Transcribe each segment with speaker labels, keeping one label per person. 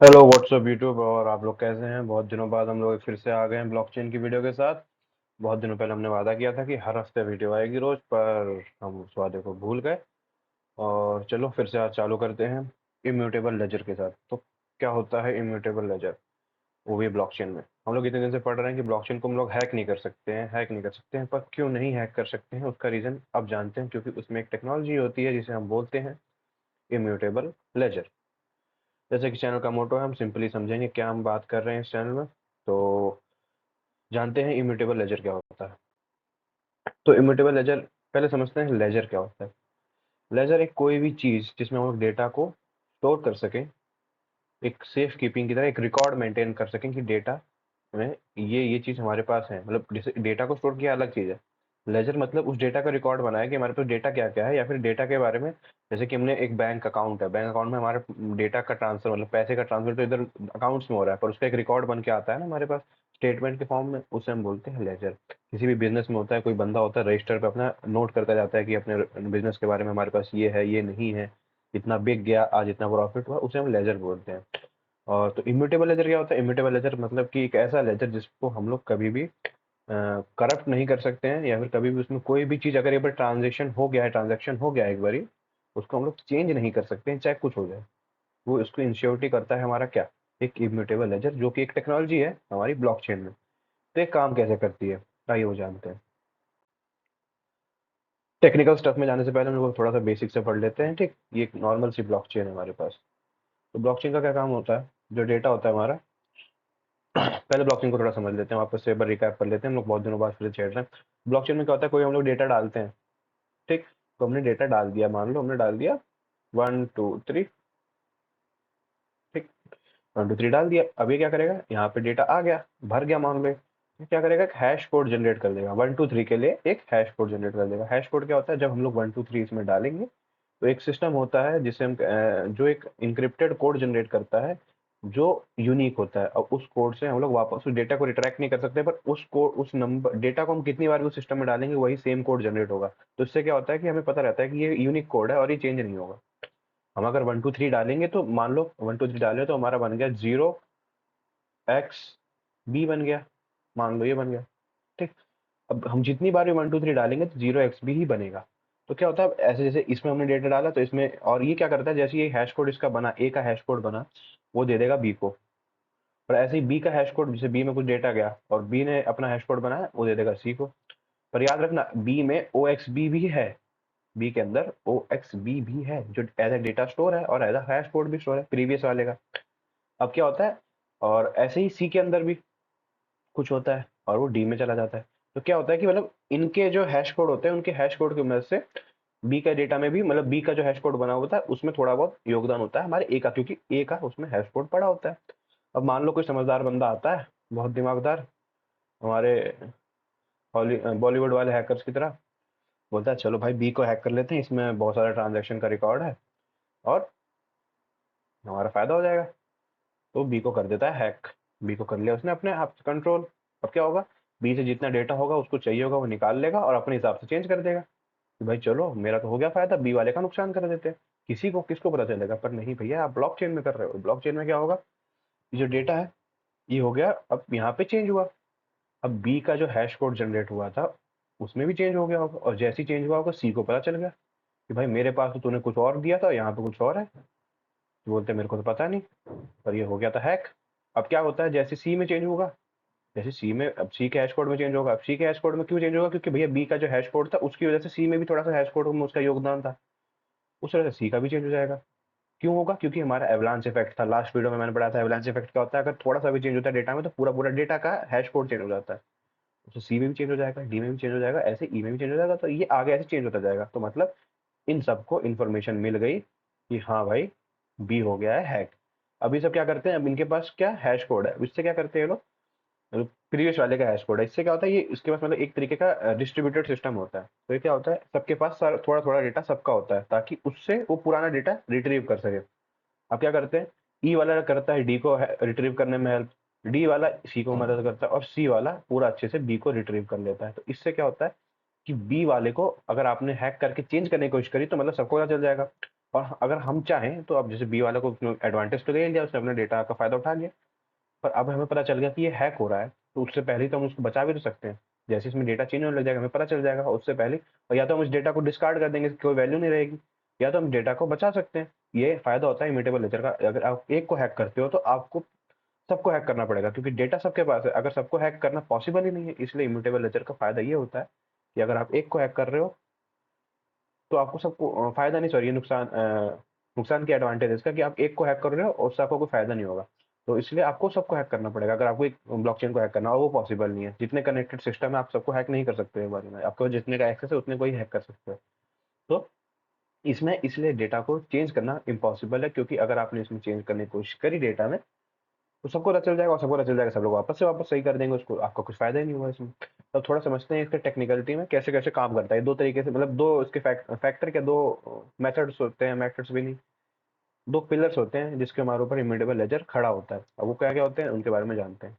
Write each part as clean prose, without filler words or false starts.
Speaker 1: Hello what's up YouTube और आप लोग कैसे हैं। बहुत दिनों बाद हम लोग फिर से आ गए हैं ब्लॉकचेन की वीडियो के साथ। बहुत दिनों पहले हमने वादा किया था कि हर हफ्ते वीडियो आएगी रोज, पर हम उस वादे को भूल गए। और चलो फिर से आज चालू करते हैं इम्यूटेबल लेजर के साथ। तो क्या होता है इम्यूटेबल लेजर, वो भी ब्लॉकचेन में। हम लोग इतने दिन से पढ़ रहे हैं कि ब्लॉकचेन को हम लोग हैक नहीं कर सकते हैं, पर क्यों नहीं हैक कर सकते हैं उसका रीज़न अब जानते हैं। क्योंकि उसमें एक टेक्नोलॉजी होती है जिसे हम बोलते हैं इम्यूटेबल लेजर। जैसे कि चैनल का मोटो है, हम सिंपली समझेंगे क्या हम बात कर रहे हैं इस चैनल में। तो जानते हैं इम्यूटेबल लेजर क्या होता है। तो इम्यूटेबल लेजर, पहले समझते हैं लेजर क्या होता है। लेजर एक कोई भी चीज़ जिसमें हम लोग डेटा को स्टोर कर सकें, एक सेफ कीपिंग की तरह एक रिकॉर्ड मेंटेन कर सकें कि डेटा में ये चीज़ हमारे पास है। मतलब जैसे डेटा को स्टोर किया अलग चीज़ है, लेजर मतलब उस डेटा का रिकॉर्ड बनाया कि हमारे पास डेटा क्या क्या है, या फिर डेटा के बारे में। जैसे कि हमने एक बैंक अकाउंट है, बैंक अकाउंट में हमारे डेटा का ट्रांसफर, मतलब पैसे का ट्रांसफर तो इधर अकाउंट्स में हो रहा है, पर उसका एक रिकॉर्ड बन के आता है ना हमारे पास स्टेटमेंट के फॉर्म में, उसे हम बोलते हैं लेजर। किसी भी बिजनेस में होता है, कोई बंदा होता है रजिस्टर पे अपना नोट करता जाता है कि अपने बिजनेस के बारे में हमारे पास ये है ये नहीं है, इतना बिक गया आज, इतना प्रॉफिट हुआ, उसे हम लेजर बोलते हैं। और तो इम्यूटेबल लेजर क्या होता है, इम्यूटेबल लेजर मतलब कि एक ऐसा लेजर जिसको हम लोग कभी भी करप्ट नहीं कर सकते हैं, या फिर कभी भी उसमें कोई भी चीज़ अगर एक बार ट्रांजेक्शन हो गया एक बारी, उसको हम लोग चेंज नहीं कर सकते हैं चाहे कुछ हो जाए। वो इसको इंश्योरिटी करता है हमारा क्या, एक इम्यूटेबल लेजर, जो कि एक टेक्नोलॉजी है हमारी ब्लॉकचेन में। तो ये काम कैसे करती है, आइए वो जानते हैं। टेक्निकल स्टफ में जाने से पहले हम लोग थोड़ा सा बेसिक से पढ़ लेते हैं, ठीक। ये एक नॉर्मल सी ब्लॉकचेन है हमारे पास। तो ब्लॉकचेन का क्या काम होता है, जो डेटा होता है हमारा। पहले ब्लॉकचेन को थोड़ा समझ लेते हैं, वापस से एक बार रिकैप कर लेते हैं, हम लोग बहुत दिनों बाद फिर से छेड़ रहे हैं। ब्लॉकचेन में क्या होता है, कोई हम लोग डेटा डालते हैं, ठीक। तो हमने डेटा डाल दिया, मान लो हमने डाल दिया 1 2 3, ठीक। 1 2 3 डाल दिया। अब ये क्या करेगा, यहाँ पे डेटा आ गया, भर गया मान लो। ये क्या करेगा, एक हैश कोड जनरेट कर देगा 1 2 3 के लिए, एक हैश कोड जनरेट कर देगा। हैश कोड क्या होता है, जब हम लोग 1 2 3 इसमें डालेंगे तो एक सिस्टम होता है जिसे हम जो एक इंक्रिप्टेड कोड जनरेट करता है, जो यूनिक होता है। और उस कोड से हम लोग वापस उस डेटा को रिट्रैक्ट नहीं कर सकते, पर उस कोड, उस नंबर डेटा को हम कितनी बार भी उस सिस्टम में डालेंगे वही सेम कोड जनरेट होगा। तो इससे क्या होता है कि हमें पता रहता है कि ये यूनिक कोड है और ये चेंज नहीं होगा। हम अगर 1 2 3 डालेंगे तो मान लो 1 2 3 डाले तो हमारा बन गया 0 x b बन गया, मान लो ये बन गया, ठीक। अब हम जितनी बार भी 1 2 3 डालेंगे तो 0 x b ही बनेगा। तो क्या होता है, अब ऐसे जैसे इसमें हमने डेटा डाला तो इसमें, और ये क्या करता है, जैसे ये हैश कोड इसका बना, ए का हैश कोड बना, वो दे देगा बी को। और ऐसे ही बी का हैश कोड, जैसे बी में कुछ डेटा गया और बी ने अपना हैश कोड बनाया, वो दे देगा सी को। पर याद रखना, बी में ओ एक्स बी भी है, बी के अंदर ओ एक्स बी भी है, जो एज ए डेटा स्टोर है और एज अ हैश कोड भी स्टोर है प्रीवियस वाले का। अब क्या होता है, और ऐसे ही सी के अंदर भी कुछ होता है और वो डी में चला जाता है। तो क्या होता है कि मतलब इनके जो हैश कोड होते हैं, उनके हैश कोड की मदद से बी का डेटा में भी, मतलब बी का जो हैश कोड बना होता है उसमें थोड़ा बहुत योगदान होता है हमारे ए का, क्योंकि ए का उसमें हैश कोड पड़ा होता है। अब मान लो कोई समझदार बंदा आता है, बहुत दिमागदार, हमारे बॉलीवुड वाले हैकर्स की तरह, बोलता है चलो भाई बी को हैक कर लेते हैं, इसमें बहुत सारे ट्रांजेक्शन का रिकॉर्ड है और हमारा फायदा हो जाएगा। तो बी को कर देता है हैक। बी को कर लिया उसने अपने आप कंट्रोल। अब क्या होगा, बी से जितना डेटा होगा उसको चाहिए होगा वो निकाल लेगा और अपने हिसाब से चेंज कर देगा कि भाई चलो मेरा तो हो गया फायदा, बी वाले का नुकसान कर देते हैं। किसी को किसको पता चलेगा, पर नहीं भैया, आप ब्लॉकचेन में कर रहे हो। ब्लॉकचेन में क्या होगा, ये जो डेटा है ये हो गया, अब यहाँ पे चेंज हुआ। अब बी का जो हैश कोड जनरेट हुआ था उसमें भी चेंज हो गया होगा, और जैसे ही चेंज हुआ होगा सी को पता चल गया कि भाई मेरे पास तो तूने कुछ और दिया था, यहाँ पे कुछ और है। तो बोलते मेरे को तो पता नहीं, पर ये हो गया था हैक। अब क्या होता है, जैसे सी में चेंज होगा, जैसे सी में, अब सी के हैश कोड में चेंज होगा। अब सी के हैश कोड में क्यों चेंज होगा, क्योंकि भैया बी का जो हैश कोड था उसकी वजह से सी में भी थोड़ा सा हैश कोड में उसका योगदान था, उस वजह से सी का भी चेंज हो जाएगा। क्यों होगा, क्योंकि हमारा एवलांच इफेक्ट था। लास्ट वीडियो में मैंने पढ़ा था एवलांच इफेक्ट क्या होता है, अगर थोड़ा सा भी चेंज होता है डेटा में तो पूरा पूरा डेटा का हैश कोड चेंज हो जाता है। तो सी में भी चेंज हो जाएगा, डी में भी चेंज हो जाएगा, ऐसे ई में भी चेंज हो जाएगा, तो ये आगे ऐसे चेंज होता जाएगा। तो मतलब इन सबको इन्फॉर्मेशन मिल गई कि हाँ भाई बी हो गया है हैक। अभी सब क्या करते हैं, अब इनके पास क्या हैश कोड है, इससे क्या करते हैं ये लोग, प्रीवियस वाले का हैश कोड है, इससे क्या होता है, ये इसके पास मतलब एक तरीके का डिस्ट्रीब्यूटेड सिस्टम होता है। तो ये क्या होता है, सबके पास थोड़ा थोड़ा डेटा सबका होता है, ताकि उससे वो पुराना डेटा रिट्रीव कर सके। अब क्या करते हैं, ई वाला करता है डी को रिट्रीव करने में हेल्प, डी वाला सी को मदद करता है, और सी वाला पूरा अच्छे से बी को रिट्रीव कर लेता है। तो इससे क्या होता है कि बी वाले को अगर आपने हैक करके चेंज करने की कोशिश करी तो मतलब सबको पता चल जाएगा। और अगर हम चाहें तो अब जैसे बी वाले को एडवांटेज तो ले लिया, उसने अपने डेटा का फ़ायदा उठा लिया, पर अब हमें पता चल गया कि ये हैक हो रहा है, तो उससे पहले ही तो हम उसको बचा भी तो सकते हैं। जैसे इसमें डेटा चेंज होने लग जाएगा, हमें पता चल जाएगा उससे पहले, और या तो हम इस डेटा को डिस्कार्ड कर देंगे, कोई वैल्यू नहीं रहेगी, या तो हम डेटा को बचा सकते हैं। ये फ़ायदा होता है इम्यूटेबल लेजर का। अगर आप एक को हैक करते हो, तो आपको सबको हैक करना पड़ेगा, क्योंकि डेटा सबके पास है। अगर सबको हैक करना पॉसिबल ही नहीं है, इसलिए इम्यूटेबल लेजर का फ़ायदा ये होता है कि अगर आप एक को हैक कर रहे हो, तो आपको सबको फ़ायदा नहीं, सॉरी, ये नुकसान की एडवांटेज है इसका कि आप एक को हैक कर रहे हो और उससे आपको कोई फ़ायदा नहीं होगा। तो इसलिए आपको सबको हैक करना पड़ेगा। अगर आपको एक ब्लॉकचेन को हैक करना हो, वो पॉसिबल नहीं है। जितने कनेक्टेड सिस्टम है, आप सबको हैक नहीं कर सकते एक बारी में। आपको जितने का एक्सेस है, उतने को ही हैक कर सकते हो। तो इसमें इसलिए डेटा को चेंज करना इम्पॉसिबल है, क्योंकि अगर आपने इसमें चेंज करने की कोशिश करी डेटा में, तो सबको पता चल जाएगा, और सबको पता चल जाएगा, सब लोग वापस सही कर देंगे उसको, आपका कुछ फ़ायदा ही नहीं हुआ इसमें। तो थोड़ा समझते हैं इसके टेक्निकलिटी में कैसे-कैसे काम करता है। 2 तरीके से, मतलब 2 इसके फैक्टर क्या, 2 मेथड्स होते हैं, मेथड्स भी नहीं, 2 पिलर्स होते हैं जिसके हमारे ऊपर इम्यूटेबल लेजर खड़ा होता है। अब वो क्या-क्या होते हैं, उनके बारे में जानते हैं।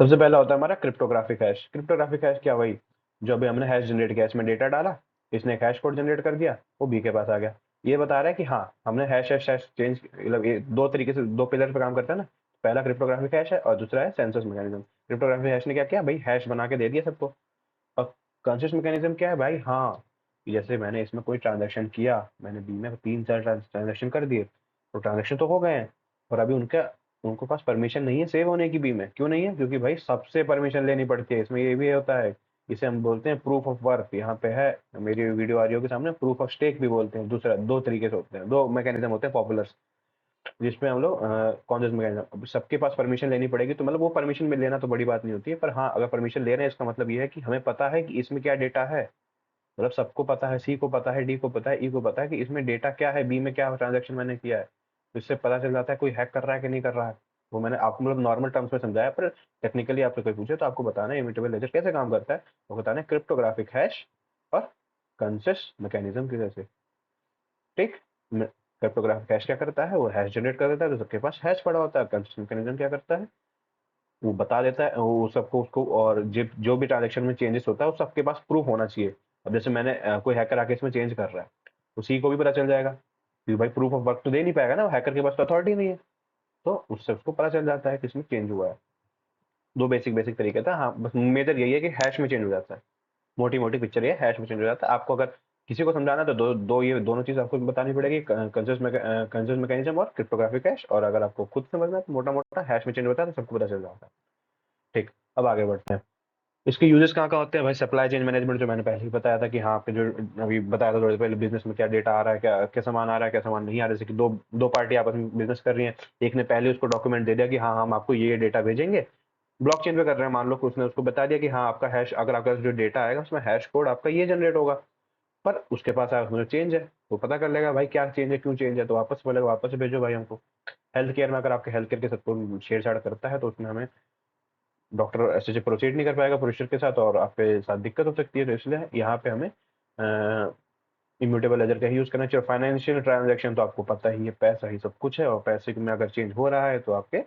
Speaker 1: सबसे पहला होता है हमारा क्रिप्टोग्राफिक हैश। क्रिप्टोग्राफिक हैश क्या, वही जो अभी हमने हैश जनरेट किया, इसमें डेटा डाला, इसने एक हैश कोड जनरेट कर दिया, वो बी के पास आ गया। ये बता रहा है कि हाँ, हमने हैश हैश हैश चेंज, मतलब ये 2 तरीके से 2 पिलर पे काम करता है ना। पहला क्रिप्टोग्राफिक हैश है और दूसरा है कंसेंसस मैकेनिज्म। क्रिप्टोग्राफिक हैश ने क्या किया भाई, हैश बना के दे दिया सबको। अब कंसेंसस मैकेनिज्म क्या है भाई, हाँ, कि जैसे मैंने इसमें कोई ट्रांज़ैक्शन किया, मैंने बी में 3-4 ट्रांज़ैक्शन कर दिए, तो ट्रांज़ैक्शन तो हो गए हैं, और अभी उनके पास परमिशन नहीं है सेव होने की बी में। क्यों नहीं है? क्योंकि भाई सबसे परमिशन लेनी पड़ती है, इसमें ये भी होता है। इसे हम बोलते हैं प्रूफ ऑफ वर्क, यहाँ पे है मेरी वीडियो आ रही होगी सामने, प्रूफ ऑफ स्टेक भी बोलते हैं। दूसरा 2 तरीके से होते हैं, 2 मैकेनिज्म होते हैं पॉपुलर, जिसमें हम लोग कॉन्सेंसस मैकेनिज्म, अब सबके पास परमिशन लेनी पड़ेगी, तो मतलब वो परमिशन में लेना तो बड़ी बात नहीं होती है, पर हाँ, अगर परमिशन ले रहे हैं, इसका मतलब ये है कि हमें पता है कि इसमें क्या डेटा है। मतलब सबको पता है, सी को पता है, डी को पता है, ई को पता है कि इसमें डेटा क्या है, बी में क्या ट्रांजैक्शन मैंने किया है। तो इससे पता चल जाता है कोई हैक कर रहा है कि नहीं कर रहा है। वो मैंने आपको मतलब नॉर्मल टर्म्स में समझाया, पर टेक्निकली आपसे कोई पूछे तो आपको बताना है इम्यूटेबल लेजर कैसे काम करता है। वो बताना है क्रिप्टोग्राफिक हैश और कंसेंसस मैकेनिज्म की वजह से। ठीक। क्रिप्टोग्राफिक हैश क्या करता है, वो हैश जनरेट कर देता है, तो सबके पास हैश पड़ा होता है। कंसेंसस मैकेनिज्म क्या करता है, वो बता देता है वो सबको उसको, और जो भी ट्रांजेक्शन में चेंजेस होता है वो सबके पास प्रूफ होना चाहिए। अब जैसे मैंने कोई हैकर आके इसमें चेंज कर रहा है, उसी को भी पता चल जाएगा, क्योंकि भाई प्रूफ ऑफ वर्क तो दे नहीं पाएगा ना, हैकर के पास तो अथॉरिटी नहीं है। तो उससे उसको पता चल जाता है कि इसमें चेंज हुआ है। 2 बेसिक बेसिक तरीके था, हाँ, बस मेजर यही है कि हैश में चेंज हो जाता है। मोटी मोटी पिक्चर ये हैश में चेंज हो जाता है। आपको अगर किसी को समझाना है तो ये दोनों चीज़ आपको बतानी पड़ेगी, कंसेंसस मैकेनिज्म और क्रिप्टोग्राफिक हैश। और अगर आपको खुद समझना है तो मोटा मोटा हैश में चेंज होता है, तो सबको पता चल जाता है। ठीक। अब आगे बढ़ते हैं। इसके यूजेस कहाँ-कहाँ होते हैं भाई, सप्लाई चेन मैनेजमेंट जो मैंने पहले ही बताया था कि हाँ, आपके जो अभी बताया था थोड़ी देर पहले, बिज़नेस में क्या डेटा आ रहा है, क्या क्या सामान आ रहा है, क्या सामान नहीं आ रहा है। जैसे कि 2 पार्टी आपस में बिज़नेस कर रही हैं, एक ने पहले उसको डॉक्यूमेंट दे दिया कि हाँ, हम आपको ये डेटा भेजेंगे। ब्लॉकचेन पे कर रहे हैं, मान लो कि उसने उसको बता दिया कि हाँ, आपका हैश, अगर आपका जो डेटा आएगा उसमें हैश कोड आपका ये जनरेट होगा। पर उसके पास उसमें चेंज है, वो पता कर लेगा भाई क्या चेंज है, क्यों चेंज है, तो वापस बोलेगा वापस से भेजो भाई हमको। हेल्थ केयर में अगर आपके हेल्थ केयर के साथ कोई छेड़छाड़ करता है, तो उसमें हमें डॉक्टर ऐसे से प्रोसीड नहीं कर पाएगा प्रोसीजर के साथ, और आपके साथ दिक्कत हो सकती है। तो इसलिए यहाँ पे हमें इम्यूटेबल लेजर का ही यूज़ करना चाहिए। फाइनेंशियल ट्रांजैक्शन तो आपको पता ही है, पैसा ही सब कुछ है, और पैसे में अगर चेंज हो रहा है तो आपके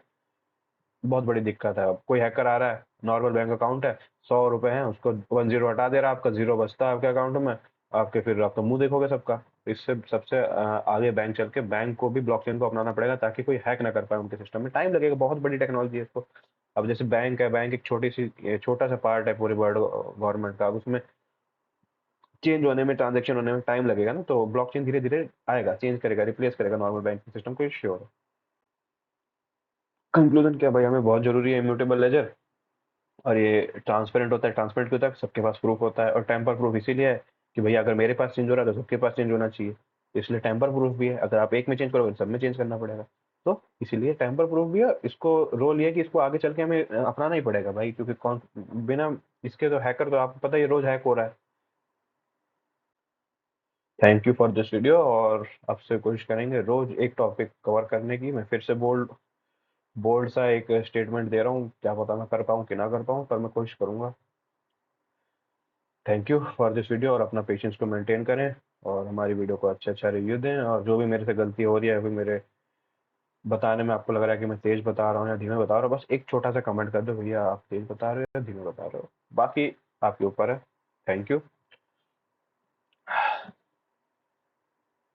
Speaker 1: बहुत बड़ी दिक्कत है। अब कोई हैकर आ रहा है, नॉर्मल बैंक अकाउंट है, 100 रुपए हैं, उसको 1 ज़ीरो हटा दे रहा है, आपका ज़ीरो बचता है आपके अकाउंट में, आपके फिर आपका मुँह देखोगे सबका। इससे सबसे आगे बैंक चल के बैंक को भी ब्लॉकचेन को अपनाना पड़ेगा, ताकि कोई हैक ना कर पाए उनके सिस्टम में। टाइम लगेगा, बहुत बड़ी टेक्नोलॉजी है इसको। अब जैसे बैंक है, बैंक एक छोटा-सा पार्ट है पूरे वर्ल्ड गवर्नमेंट का। अब उसमें चेंज होने में, ट्रांज़ैक्शन होने में टाइम लगेगा ना, तो ब्लॉकचेन धीरे-धीरे आएगा, चेंज करेगा, रिप्लेस करेगा नॉर्मल बैंकिंग सिस्टम को, ये श्योर है। कंक्लूज़न क्या भाई, हमें बहुत ज़रूरी है इम्यूटेबल लेजर। और ये ट्रांसपेरेंट होता है, ट्रांसपेरेंट क्यों होता है, सबके पास प्रूफ होता है। और टेम्पर प्रूफ इसीलिए है कि भैया अगर मेरे पास चेंज हो रहा है तो सबके पास चेंज होना चाहिए, इसलिए टेम्पर प्रूफ भी है। अगर आप एक में चेंज करोगे तो सब में चेंज करना पड़ेगा, तो इसीलिए टेम्पर प्रूफ भी है। इसको रोल ये है कि इसको आगे चल के हमें अपनाना ही पड़ेगा भाई, क्योंकि कौन बिना इसके, तो हैकर तो आपको पता ही है, रोज हैक हो रहा है। Thank you for this video, और आपसे कोशिश करेंगे रोज एक टॉपिक कवर करने की। मैं फिर से बोल्ड बोल्ड सा एक स्टेटमेंट दे रहा हूँ, क्या पता मैं कर पाऊँ कि ना कर पाऊँ, पर मैं कोशिश करूँगा। Thank you for this video, और अपना पेशेंस को मेंटेन करें, और हमारी वीडियो को अच्छा रिव्यू दें। और जो भी मेरे से गलती हो रही है, अभी मेरे बताने में आपको लग रहा है कि मैं तेज बता रहा हूँ या धीमे बता रहा हूँ, बस एक छोटा सा कमेंट कर दो भैया, आप तेज बता रहे हो या धीमे बता रहे हो। बाकी आपके ऊपर है। Thank you.